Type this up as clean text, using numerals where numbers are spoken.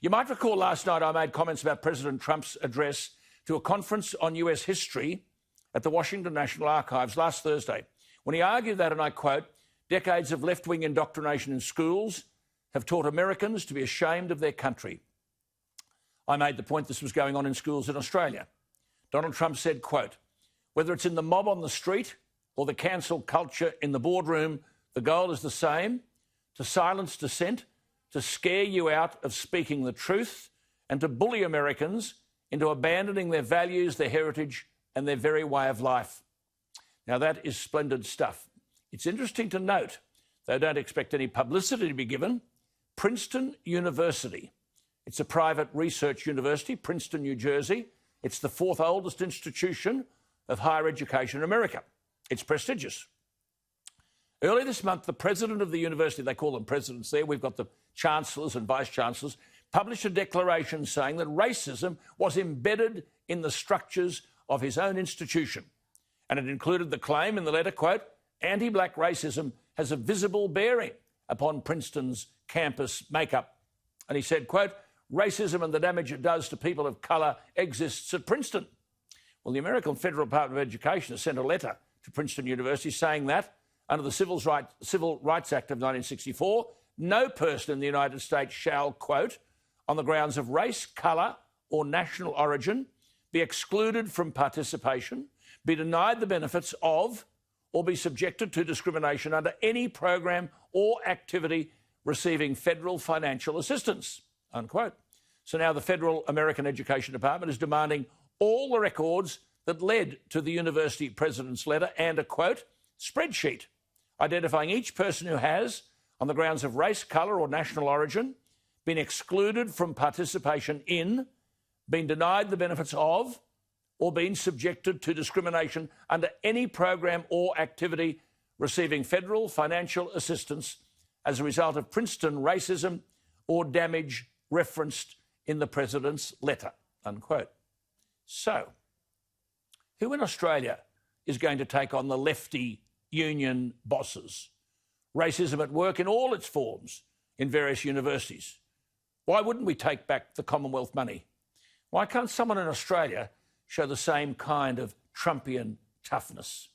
You might recall last night I made comments about President Trump's address to a conference on US history at the Washington National Archives last Thursday, when he argued that, and I quote, "Decades of left-wing indoctrination in schools have taught Americans to be ashamed of their country." I made the point this was going on in schools in Australia. Donald Trump said, quote, "Whether it's in the mob on the street or the cancel culture in the boardroom, the goal is the same: to silence dissent, to scare you out of speaking the truth, and to bully Americans into abandoning their values, their heritage, and their very way of life." Now, that is splendid stuff. It's interesting to note, though I don't expect any publicity to be given, Princeton University, it's a private research university, Princeton, New Jersey. It's the fourth oldest institution of higher education in America. It's prestigious. Early this month, the president of the university, they call them presidents there, we've got the chancellors and vice-chancellors, published a declaration saying that racism was embedded in the structures of his own institution. And it included the claim in the letter, quote, "Anti-black racism has a visible bearing upon Princeton's campus makeup." And he said, quote, "Racism and the damage it does to people of colour exists at Princeton." Well, the American Federal Department of Education has sent a letter to Princeton University saying that, under the Civil Rights Act of 1964, no person in the United States shall, quote, "on the grounds of race, colour or national origin, be excluded from participation, be denied the benefits of, or be subjected to discrimination under any program or activity receiving federal financial assistance," unquote. So now the Federal American Education Department is demanding all the records that led to the university president's letter and a, quote, "spreadsheet identifying each person who has, on the grounds of race, colour or national origin, been excluded from participation in, been denied the benefits of, or been subjected to discrimination under any program or activity receiving federal financial assistance as a result of Princeton racism or damage referenced in the president's letter," unquote. So, who in Australia is going to take on the lefty union bosses? Racism at work in all its forms in various universities. Why wouldn't we take back the Commonwealth money? Why can't someone in Australia show the same kind of Trumpian toughness?